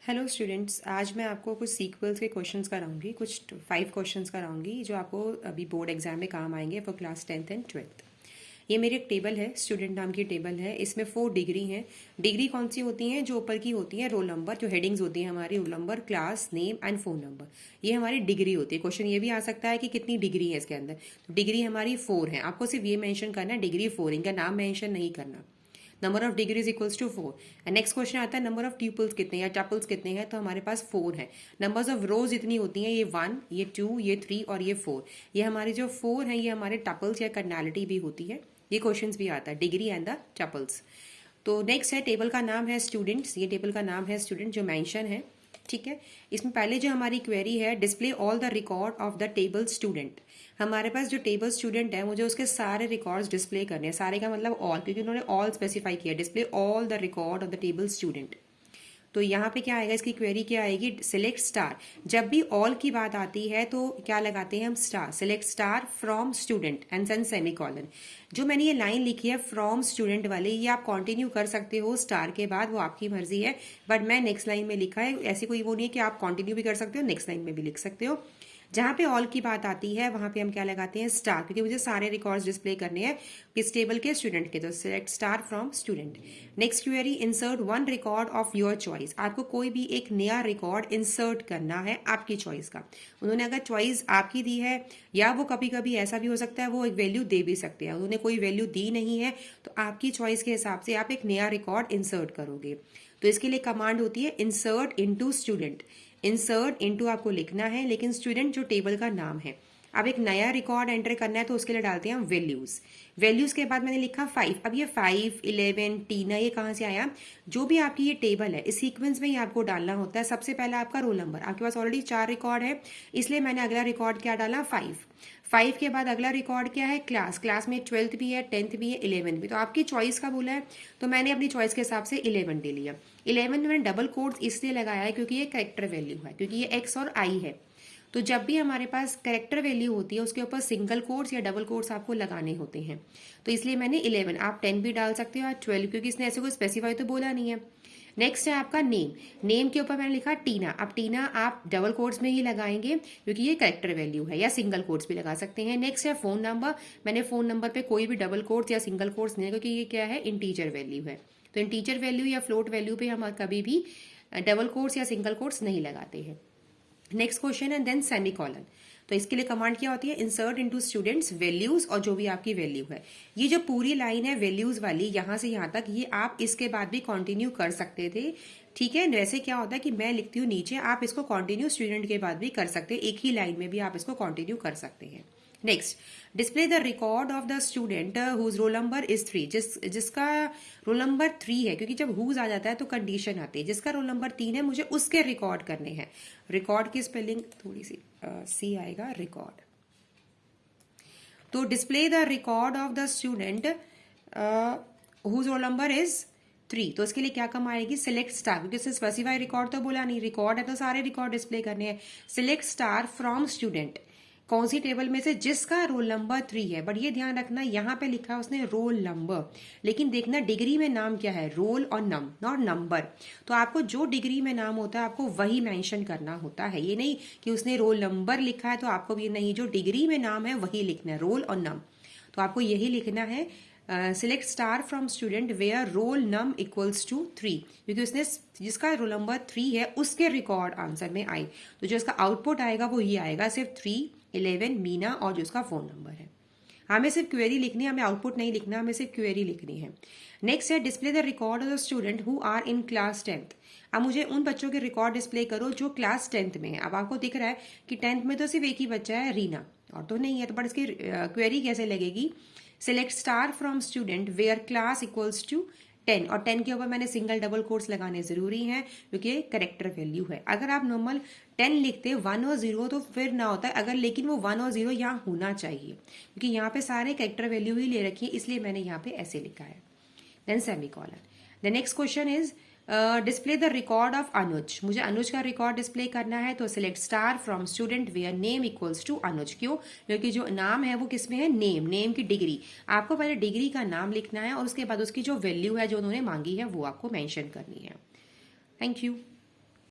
Hello students, आज मैं आपको कुछ सीक्वल्स के क्वेश्चंस कराऊंगी। कुछ 5 क्वेश्चंस कराऊंगी जो आपको अभी बोर्ड एग्जाम में काम आएंगे for class 10th and 12th। ये मेरी एक टेबल है, स्टूडेंट नाम की टेबल है। इसमें 4 डिग्री हैं। डिग्री कौन सी होती हैं? जो ऊपर की होती है रोल नंबर, जो हेडिंग्स होती हैं हमारी, roll number, class name and phone number, ये हमारी डिग्री होती है। क्वेश्चन ये भी आ सकता है कि कितनी डिग्री है इसके अंदर। तो डिग्री हमारी 4 है। आपको सिर्फ ये मेंशन करना है डिग्री 4, इनका नाम मेंशन नहीं करना। Number of degrees equals to 4। And next question आता है नंबर ऑफ ट्यूपल्स कितने या टपल्स कितने हैं, तो हमारे पास 4 है। नंबर्स ऑफ रोज इतनी होती हैं, ये 1, ये 2, ये 3 और ये 4। ये हमारे जो 4 हैं ये हमारे टपल्स या कर्नैलिटी भी होती है। ये क्वेश्चंस भी आता है, डिग्री एंड द टपल्स। तो नेक्स्ट है, टेबल का नाम है स्टूडेंट्स। ये टेबल का नाम है स्टूडेंट जो मेंशन है, ठीक है। इसमें पहले जो हमारी क्वेरी है, display all the record of the table student. हमारे पास जो टेबल स्टूडेंट है मुझे उसके सारे रिकॉर्ड्स डिस्प्ले करने हैं। सारे का मतलब ऑल, क्योंकि उन्होंने ऑल स्पेसिफाई किया। Display all the record of the table student. तो यहाँ पे क्या आएगा, इसकी क्वेरी क्या आएगी, सिलेक्ट स्टार। जब भी ऑल की बात आती है तो क्या लगाते हैं हम, star. Select star from student and then semicolon. जो मैंने ये लाइन लिखी है फ्रॉम स्टूडेंट वाली, ये आप कंटिन्यू कर सकते हो स्टार के बाद, वो आपकी मर्जी है। बट मैं नेक्स्ट लाइन में लिखा है, ऐसी कोई वो नहीं है कि आप कंटिन्यू भी कर सकते हो, नेक्स्ट लाइन में भी लिख सकते हो। जहां पे ऑल की बात आती है वहां पे हम क्या लगाते हैं, स्टार, क्योंकि मुझे सारे रिकॉर्ड्स डिस्प्ले करने हैं किस टेबल के, स्टूडेंट के। तो select star from student. Next query, insert one record of your choice. आपको कोई भी एक नया रिकॉर्ड इंसर्ट करना है आपकी चॉइस का। उन्होंने अगर चॉइस आपकी दी है, या वो कभी कभी ऐसा भी हो सकता है वो एक वैल्यू दे भी सकते हैं, उन्होंने कोई वैल्यू दी नहीं है तो आपकी चॉइस के हिसाब से आप एक नया रिकॉर्ड इंसर्ट करोगे। तो इसके लिए कमांड होती है insert into student. Insert into आपको लिखना है, लेकिन स्टूडेंट जो टेबल का नाम है। अब एक नया रिकॉर्ड एंटर करना है तो उसके लिए डालते हैं हम वैल्यूज। वैल्यूज के बाद मैंने लिखा 5। अब ये 5, 11, टीना, ये कहाँ से आया? जो भी आपकी ये टेबल है इस सीक्वेंस में ही आपको डालना होता है। सबसे पहला आपका रोल नंबर, आपके पास ऑलरेडी 4 रिकॉर्ड है, इसलिए मैंने अगला रिकॉर्ड क्या डाला, 5। 5 के बाद अगला रिकॉर्ड क्या है, क्लास। क्लास में 12th भी है, 10th भी है, 11th भी। तो आपकी चॉइस का बोला है तो मैंने अपनी चॉइस के हिसाब से 11 दे लिया। 11 में मैंने डबल कोट्स इसलिए लगाया है क्योंकि ये कैरेक्टर वैल्यू है, क्योंकि ये एक्स और आई है। तो जब भी हमारे पास कैरेक्टर वैल्यू होती है उसके ऊपर सिंगल कोट्स या डबल कोट्स आपको लगाने होते हैं। तो इसलिए मैंने 11, आप 10 भी डाल सकते हो या 12, क्योंकि इसने ऐसे कोई स्पेसिफाई तो बोला नहीं है। नेक्स्ट है आपका नेम। नेम के ऊपर मैंने लिखा टीना। अब टीना आप डबल कोट्स में ही लगाएंगे क्योंकि ये कैरेक्टर वैल्यू है, या सिंगल कोट्स भी लगा सकते हैं। नेक्स्ट है फोन नंबर। मैंने फोन नंबर पे कोई भी डबल कोट्स या सिंगल कोट्स नहीं है, क्योंकि ये क्या है, इंटीजर वैल्यू है। तो इंटीजर वैल्यू या फ्लोट वैल्यू पे हम कभी भी डबल कोट्स या सिंगल कोट्स नहीं लगाते हैं। Next question and then semicolon. तो इसके लिए कमांड क्या होती है, इंसर्ट इनटू स्टूडेंट्स वैल्यूज, और जो भी आपकी वैल्यू है। ये जो पूरी लाइन है वैल्यूज वाली, यहां से यहां तक, ये आप इसके बाद भी कंटिन्यू कर सकते थे, ठीक है। वैसे क्या होता है कि मैं लिखती हूँ नीचे, आप इसको कंटिन्यू स्टूडेंट के बाद भी कर सकते हैं, एक ही लाइन में भी आप इसको कंटिन्यू कर सकते हैं। Next, display the record of the student whose roll number is 3। जिसका रोल नंबर 3 है, क्योंकि जब हुज आ जाता है तो कंडीशन आती है। जिसका रोल नंबर 3 है मुझे उसके रिकॉर्ड करने हैं। रिकॉर्ड की स्पेलिंग थोड़ी सी सी आएगा, रिकॉर्ड। तो display the record of the student whose roll number is 3। तो इसके लिए क्या कम आएगी, सिलेक्ट स्टार, क्योंकि इससे स्पेसिफाई रिकॉर्ड तो बोला नहीं, रिकॉर्ड है तो सारे रिकॉर्ड डिस्प्ले करने हैं। सिलेक्ट स्टार फ्रॉम स्टूडेंट, कौन सी टेबल में से, जिसका रोल नंबर 3 है। बट ये ध्यान रखना, यहाँ पे लिखा है उसने रोल नंबर, लेकिन देखना डिग्री में नाम क्या है, रोल और नॉट नंबर। तो आपको जो डिग्री में नाम होता है आपको वही मेंशन करना होता है। ये नहीं कि उसने रोल नंबर लिखा है तो आपको भी नहीं, जो डिग्री में नाम है वही लिखना है, रोल और नम। तो आपको यही लिखना है, select star from student where roll num equals to 3, क्योंकि उसने जिसका रोल नंबर 3 है उसके रिकॉर्ड आंसर में आए। तो जो इसका आउटपुट आएगा वो ये आएगा, सिर्फ 3, 11, मीना और जो उसका फोन नंबर है। हमें सिर्फ क्वेरी लिखनी है, हमें आउटपुट नहीं लिखना, हमें सिर्फ क्वेरी लिखनी है। नेक्स्ट है, display the record of the student who are in class 10th। अब मुझे उन बच्चों के रिकॉर्ड डिस्प्ले करो जो क्लास 10th में है। अब आपको दिख रहा है कि 10th में तो सिर्फ एक ही बच्चा है, रीना, और तो नहीं है। तो बट इसकी क्वेरी कैसे लगेगी, select star from student where class equals to 10, और 10 के ऊपर मैंने सिंगल डबल कोट्स लगाने जरूरी हैं क्योंकि ये करेक्टर वैल्यू है। अगर आप नॉर्मल 10 लिखते 1 और 0 तो फिर ना होता है, अगर लेकिन वो 1 और 0 यहाँ होना चाहिए, क्योंकि यहाँ पे सारे करेक्टर वैल्यू ही ले रखी है, इसलिए मैंने यहाँ पे ऐसे लिखा है। Then semicolon. The next question is display the record of Anuj. मुझे अनुज का रिकॉर्ड डिस्प्ले करना है, तो select star from student where name equals to Anuj. क्यों? क्योंकि जो नाम है वो किसमें है, नेम। नेम की डिग्री, आपको पहले डिग्री का नाम लिखना है और उसके बाद उसकी जो वैल्यू है जो उन्होंने मांगी है वो आपको मेंशन करनी है। Thank you.